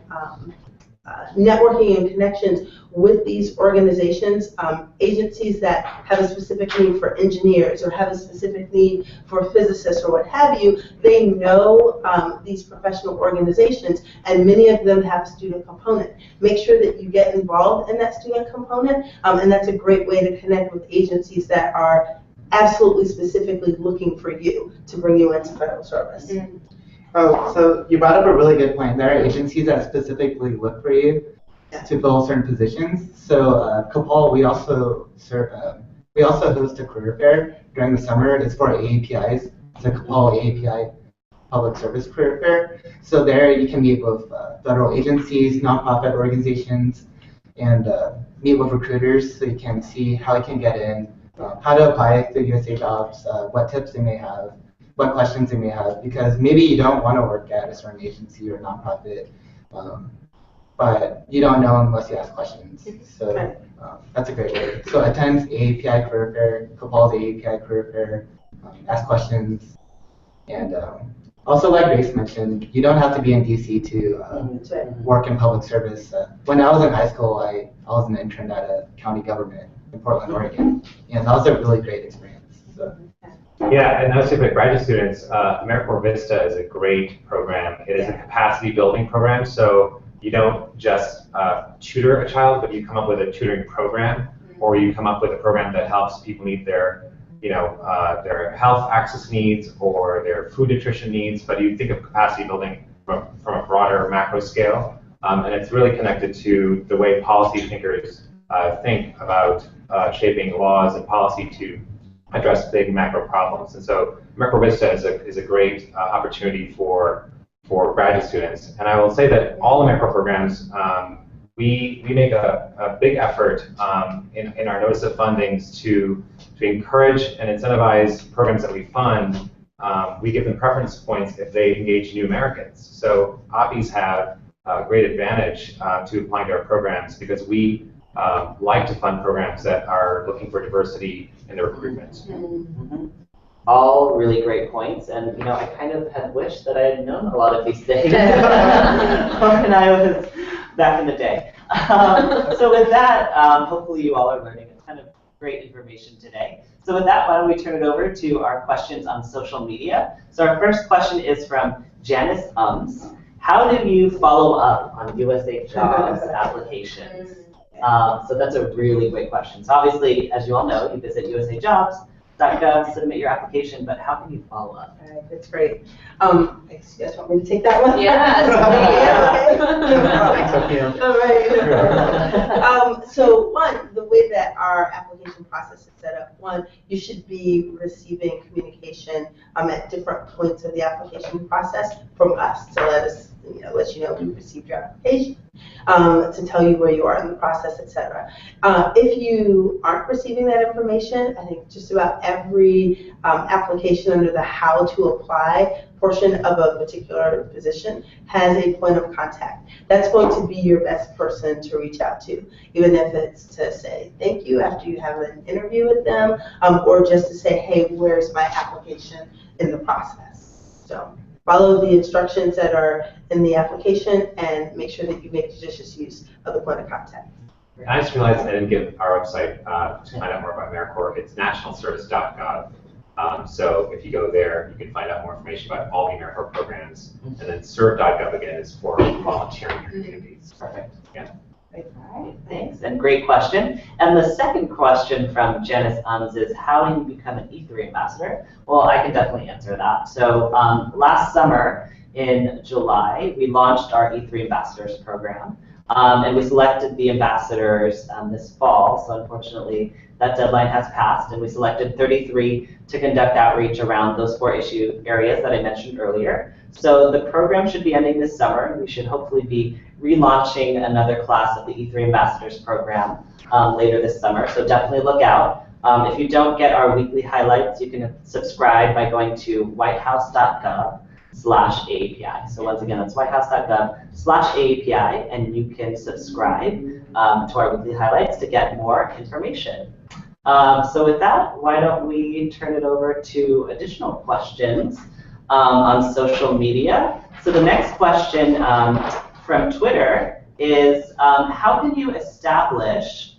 networking and connections with these organizations, agencies that have a specific need for engineers or have a specific need for physicists or what have you. They know these professional organizations, and many of them have a student component. Make sure that you get involved in that student component, and that's a great way to connect with agencies that are absolutely specifically looking for you to bring you into federal service. Oh, so you brought up a really good point. There are agencies that specifically look for you to fill certain positions. So COPAL, we also host a career fair during the summer. It's for AAPIs. It's a COPAL AAPI Public Service Career Fair. So there you can meet with federal agencies, nonprofit organizations, and meet with recruiters so you can see how you can get in, how to apply through USA Jobs, what tips they may have, what questions they may have, because maybe you don't want to work at a certain agency or nonprofit, but you don't know unless you ask questions. So that's a great way. So attend AAPI Career Fair, COPAL's AAPI Career Fair, ask questions, and also like Grace mentioned, you don't have to be in DC to work in public service. When I was in high school, I was an intern at a county government in Portland, Oregon, and that was a really great experience. So. Yeah, and I would say for graduate students, AmeriCorps Vista is a great program. It is a capacity building program, so you don't just tutor a child, but you come up with a tutoring program, or you come up with a program that helps people meet their, their health access needs or their food nutrition needs. But you think of capacity building from a broader macro scale, and it's really connected to the way policy thinkers think about shaping laws and policy to address big macro problems. And so AmeriCorps Vista is a great opportunity for graduate students. And I will say that all AmeriCorps programs, we make a big effort in our notice of fundings to encourage and incentivize programs that we fund. We give them preference points if they engage new Americans. So OPPEs have a great advantage to applying to our programs because we like to fund programs that are looking for diversity in their recruitment. Mm-hmm. All really great points, and I kind of had wished that I had known a lot of these things when I was back in the day. So with that, hopefully you all are learning a ton of great information today. So with that, why don't we turn it over to our questions on social media. So our first question is from Janice Ums. How do you follow up on USA Jobs applications? So that's a really great question. So obviously, as you all know, you visit usajobs.gov, submit your application, but how can you follow up? All right, that's great. You guys want me to take that one? Yes, please. All right. So one, the way that our application process is set up, one, you should be receiving communication at different points of the application process from us to let you know we received your application, to tell you where you are in the process, etc. If you aren't receiving that information, I think just about every application under the how to apply portion of a particular position has a point of contact. That's going to be your best person to reach out to, even if it's to say thank you after you have an interview with them, or just to say, hey, where's my application in the process? So follow the instructions that are in the application and make sure that you make judicious use of the point of contact. I just realized I didn't give our website to find out more about AmeriCorps. It's nationalservice.gov. So if you go there, you can find out more information about all the AmeriCorps programs. And then serve.gov again is for volunteering your communities. Perfect. Yeah. All right, thanks. And great question. And the second question from Janice Ums is, how do you become an E3 ambassador? Well, I can definitely answer that. So last summer in July, we launched our E3 ambassadors program. And we selected the ambassadors this fall. So unfortunately, that deadline has passed, and we selected 33 to conduct outreach around those 4 issue areas that I mentioned earlier. So the program should be ending this summer. We should hopefully be relaunching another class of the E3 Ambassadors program later this summer. So definitely look out. If you don't get our weekly highlights, you can subscribe by going to whitehouse.gov/AAPI. So once again, that's whitehouse.gov/AAPI, and you can subscribe to our weekly highlights to get more information. So with that, why don't we turn it over to additional questions on social media. So the next question from Twitter is, how can you establish,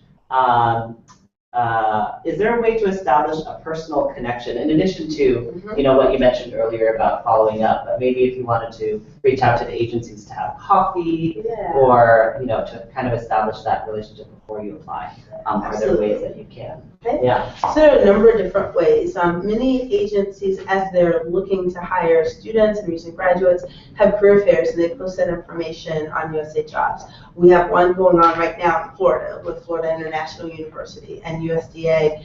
is there a way to establish a personal connection in addition to, what you mentioned earlier about following up, but maybe if you wanted to reach out to the agencies to have coffee or, to kind of establish that relationship before you apply? Are there ways that you can? Okay. Yeah. So there are a number of different ways. Many agencies, as they're looking to hire students and recent graduates, have career fairs, and they post that information on USA Jobs. We have one going on right now in Florida with Florida International University, and USDA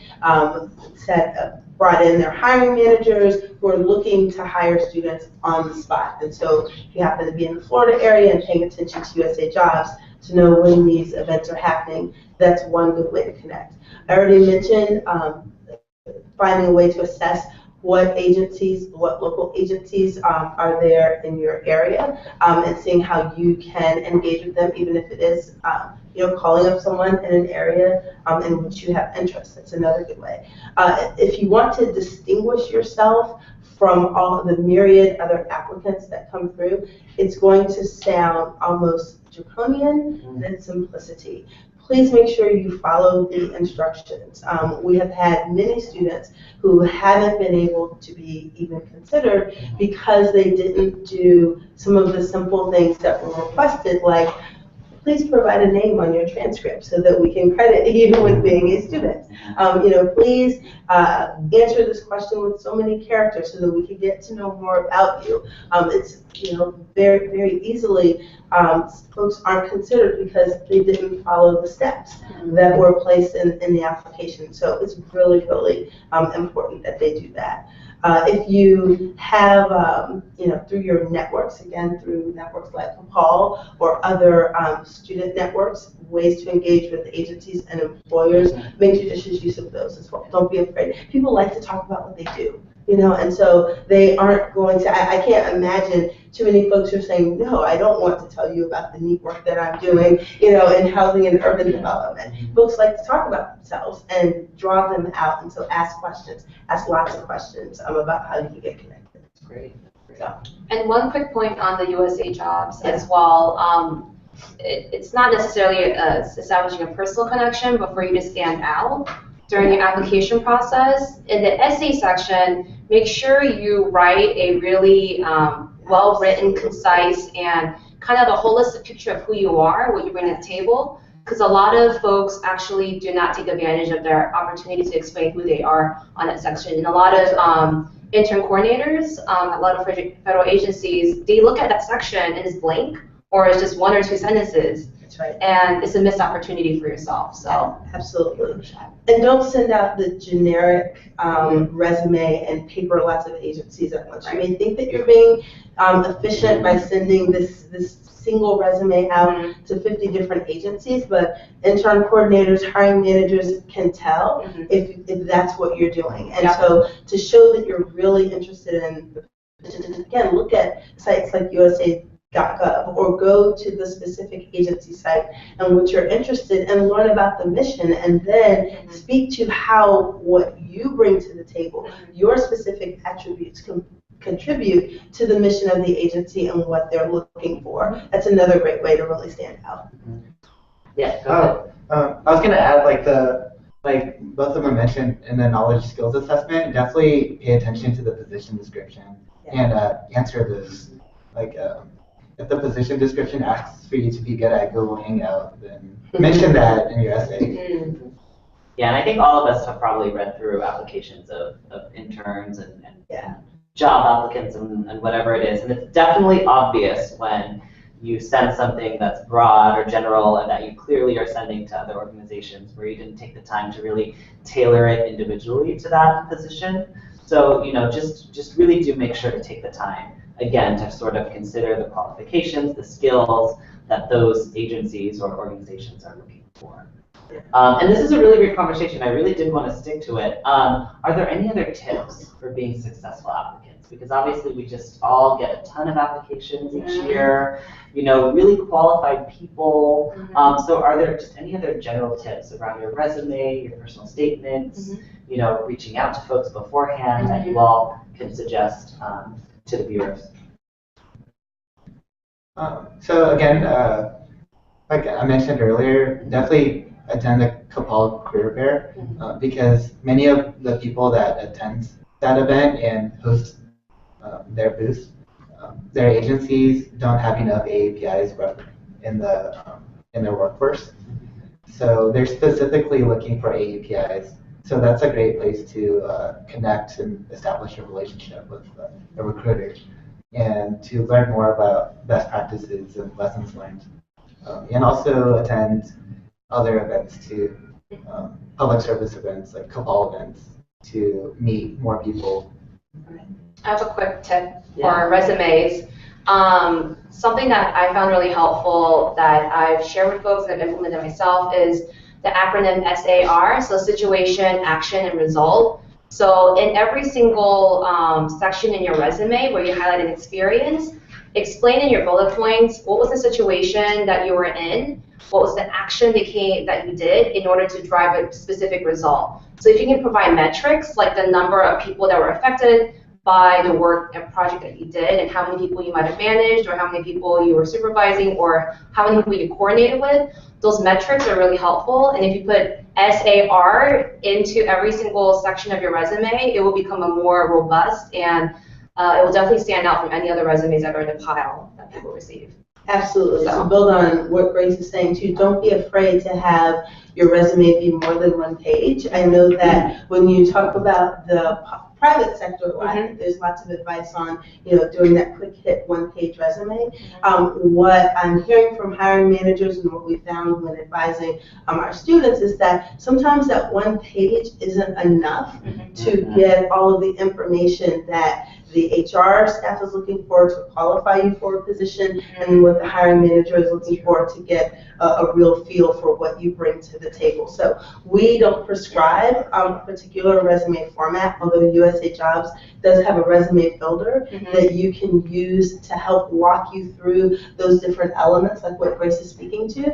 brought in their hiring managers who are looking to hire students on the spot. And so if you happen to be in the Florida area and paying attention to USA Jobs to know when these events are happening, that's one good way to connect. I already mentioned finding a way to assess what local agencies are there in your area, and seeing how you can engage with them, even if it is calling up someone in an area in which you have interest. That's another good way. If you want to distinguish yourself from all of the myriad other applicants that come through, it's going to sound almost draconian in its simplicity. please make sure you follow the instructions. We have had many students who haven't been able to be even considered because they didn't do some of the simple things that were requested, like please provide a name on your transcript so that we can credit you with being a student. Please answer this question with so many characters so that we can get to know more about you. It's very, very easily folks aren't considered because they didn't follow the steps that were placed in the application. So it's really, really important that they do that. If you have, through your networks, again, through networks like Paul or other student networks, ways to engage with agencies and employers, make judicious use of those as well. Don't be afraid. People like to talk about what they do, and so they aren't going to, I can't imagine too many folks who are saying, no, I don't want to tell you about the neat work that I'm doing, in housing and urban development. Folks like to talk about themselves and draw them out, and so ask questions, ask lots of questions about how you can get connected. That's great. So. And one quick point on the USA jobs as well. It's not necessarily establishing a personal connection, but for you to stand out during your application process. In the essay section, make sure you write a really well-written, concise, and kind of a holistic picture of who you are, what you bring to the table, because a lot of folks actually do not take advantage of their opportunity to explain who they are on that section. And a lot of intern coordinators, a lot of federal agencies, they look at that section and it's blank, or it's just 1 or 2 sentences. That's right. And it's a missed opportunity for yourself. So absolutely. And don't send out the generic resume and paper lots of agencies at once. You may think that you're being efficient by sending this single resume out to 50 different agencies, but intern coordinators, hiring managers can tell if that's what you're doing. And so to show that you're really interested in, again, look at sites like USA.gov or go to the specific agency site and what you're interested in and learn about the mission, and then speak to how what you bring to the table, your specific attributes can contribute to the mission of the agency and what they're looking for. That's another great way to really stand out. Yeah. I was going to add, both of them mentioned in the knowledge skills assessment, definitely pay attention to the position description and answer those. If the position description asks for you to be good at Googling out, then mention that in your essay. Yeah, and I think all of us have probably read through applications of interns and job applicants and whatever it is. And it's definitely obvious when you send something that's broad or general and that you clearly are sending to other organizations where you didn't take the time to really tailor it individually to that position. So, just really do make sure to take the time, again, to sort of consider the qualifications, the skills that those agencies or organizations are looking for. And this is a really great conversation. I really did want to stick to it. Are there any other tips for being successful applicants? Because obviously we just all get a ton of applications each year, really qualified people. So are there just any other general tips around your resume, your personal statements, reaching out to folks beforehand that you all can suggest to the viewers? So again, like I mentioned earlier, definitely attend the Capal Career Fair because many of the people that attend that event and host their booths, their agencies don't have enough AAPIs in their workforce. So they're specifically looking for AAPIs. So that's a great place to connect and establish a relationship with a recruiter and to learn more about best practices and lessons learned. And also attend other events too, public service events like Capal events to meet more people. I have a quick tip for resumes. Something that I found really helpful that I've shared with folks and I've implemented myself is the acronym SAR, so situation, action, and result. So in every single section in your resume where you highlight an experience, explain in your bullet points what was the situation that you were in, what was the action that you did in order to drive a specific result. So if you can provide metrics like the number of people that were affected by the work and project that you did and how many people you might have managed or how many people you were supervising or how many people you coordinated with. Those metrics are really helpful, and if you put SAR into every single section of your resume, it will become a more robust and it will definitely stand out from any other resumes that are in the pile that people receive. Absolutely. So To build on what Grace is saying too, don't be afraid to have your resume be more than one page. I know that when you talk about the private sector, I think there's lots of advice on, doing that quick hit one-page resume. What I'm hearing from hiring managers and what we found when advising our students is that sometimes that one page isn't enough to get all of the information that the HR staff is looking for to qualify you for a position, and what the hiring manager is looking for to get a real feel for what you bring to the table. So we don't prescribe a particular resume format, although USA Jobs does have a resume builder that you can use to help walk you through those different elements, like what Grace is speaking to,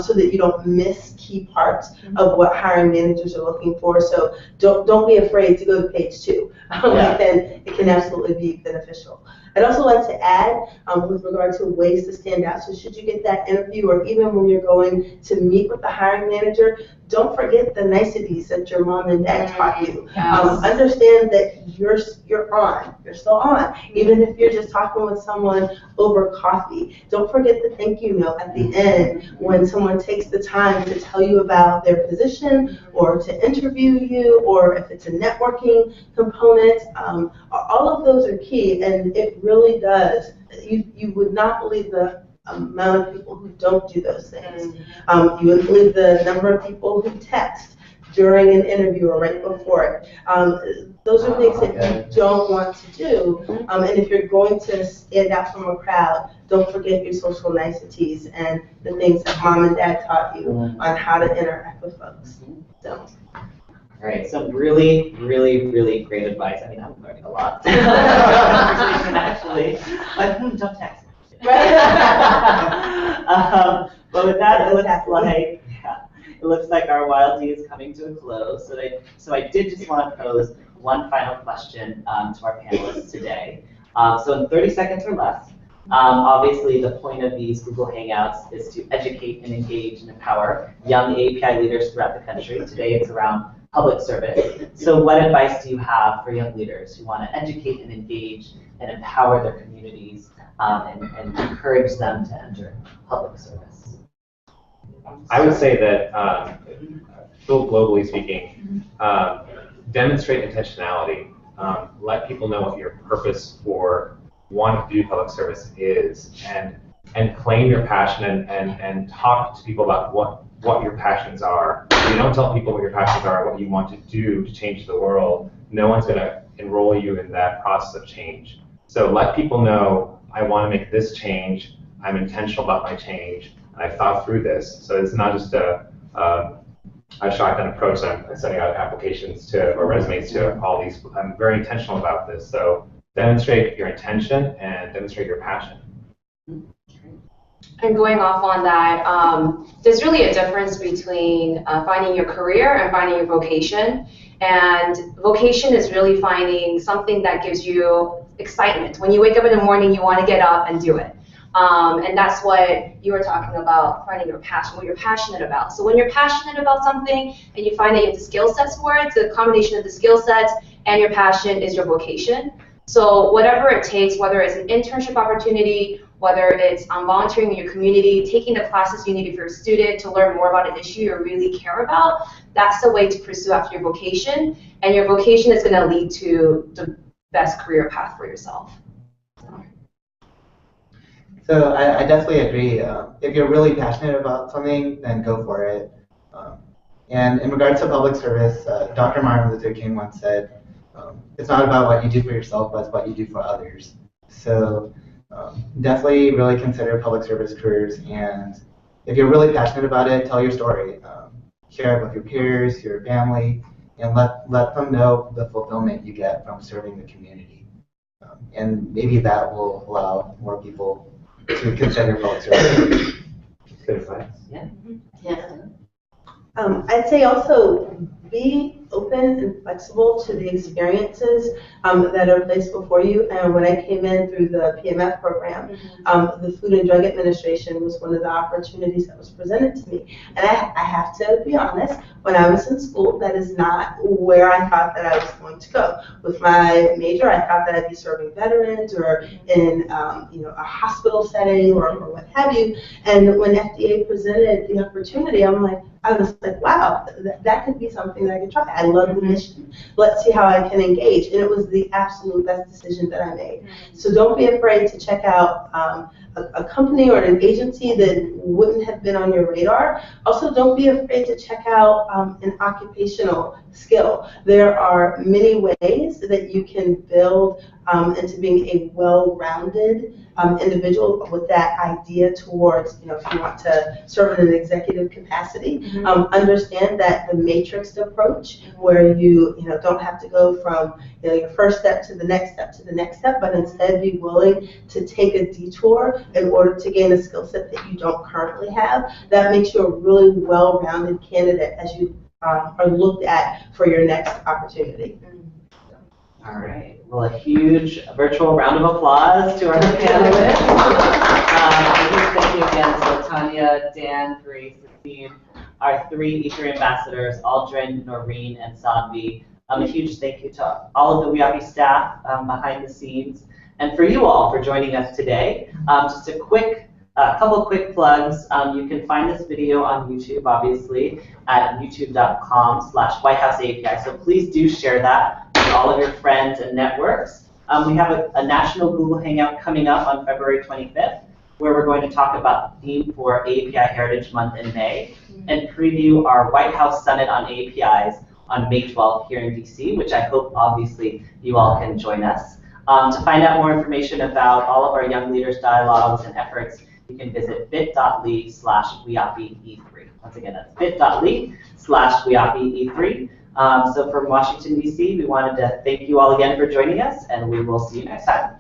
so that you don't miss key parts of what hiring managers are looking for. So don't be afraid to go to page 2. And it can absolutely be beneficial. I'd also like to add, with regard to ways to stand out, so should you get that interview or even when you're going to meet with the hiring manager, don't forget the niceties that your mom and dad taught you. Understand that you're still on, even if you're just talking with someone over coffee. Don't forget the thank you note at the end when someone takes the time to tell you about their position or to interview you, or if it's a networking component. All of those are key, and it really does. You would not believe the amount of people who don't do those things. You wouldn't believe the number of people who text during an interview or right before it. Those are things that you don't want to do. And if you're going to stand out from a crowd, don't forget your social niceties and the things that mom and dad taught you on how to interact with folks. So. All right, so really, really, really great advice. I mean, I'm learning a lot. Actually, but don't text me. Right. But with that, it looks like our Wild D is coming to a close. So I did just want to pose one final question to our panelists today. So in 30 seconds or less, obviously the point of these Google Hangouts is to educate and engage and empower young API leaders throughout the country. Today it's around public service. So what advice do you have for young leaders who want to educate and engage and empower their communities and encourage them to enter public service? I would say that, globally speaking, demonstrate intentionality. Let people know what your purpose for wanting to do public service is, and claim your passion and talk to people about what your passions are. If you don't tell people what your passions are, what you want to do to change the world, no one's going to enroll you in that process of change. So let people know, I want to make this change, I'm intentional about my change, and I've thought through this. So it's not just a shotgun approach. I'm sending out applications or resumes to all these. I'm very intentional about this. So demonstrate your intention and demonstrate your passion. And going off on that, there's really a difference between finding your career and finding your vocation. And vocation is really finding something that gives you excitement. When you wake up in the morning, you want to get up and do it. And that's what you were talking about, finding your passion, what you're passionate about. So when you're passionate about something and you find that you have the skill sets for it, the combination of the skill sets and your passion is your vocation. So whatever it takes, whether it's an internship opportunity, whether it's volunteering in your community, taking the classes you need if you're a student to learn more about an issue you really care about, that's the way to pursue after your vocation. And your vocation is going to lead to the best career path for yourself. So I definitely agree. If you're really passionate about something, then go for it. And in regards to public service, Dr. Martin Luther King once said, it's not about what you do for yourself, but it's what you do for others. So definitely really consider public service careers, and if you're really passionate about it, tell your story. Share it with your peers, your family, and let them know the fulfillment you get from serving the community. And maybe that will allow more people to consider public service. Good advice. Yeah. I'd say also be open and flexible to the experiences that are placed before you. And when I came in through the PMF program, the Food and Drug Administration was one of the opportunities that was presented to me. And I have to be honest, when I was in school, that is not where I thought that I was going to go. With my major, I thought that I'd be serving veterans or in a hospital setting or what have you. And when FDA presented the opportunity, I was like, wow, that could be something that I could try. I love the mission. Let's see how I can engage. And it was the absolute best decision that I made. So don't be afraid to check out a company or an agency that wouldn't have been on your radar. Also, don't be afraid to check out an occupational skill. There are many ways that you can build into being a well-rounded individual with that idea towards, if you want to serve in an executive capacity. Understand that the matrixed approach, where you don't have to go from your first step to the next step to the next step, but instead be willing to take a detour in order to gain a skill set that you don't currently have. That makes you a really well-rounded candidate as you are looked at for your next opportunity. All right. Well, a huge virtual round of applause to our panelists. Thank you again to Tanya, Dan, Grace, Christine, our 3 E3 ambassadors, Aldrin, Noreen, and Sadvi. A huge thank you to all of the WIAPI staff behind the scenes, and for you all for joining us today. Just a couple quick plugs. You can find this video on YouTube, obviously, at youtube.com/WhiteHouseAPI. So please do share that with all of your friends and networks. We have a national Google Hangout coming up on February 25th, where we're going to talk about the theme for API Heritage Month in May, and preview our White House Summit on APIs on May 12th here in DC, which I hope, obviously, you all can join us. To find out more information about all of our Young Leaders dialogues and efforts, you can visit bit.ly/WIAPI-E3. Once again, that's bit.ly/WIAPI-E3. So from Washington, D.C., we wanted to thank you all again for joining us, and we will see you next time.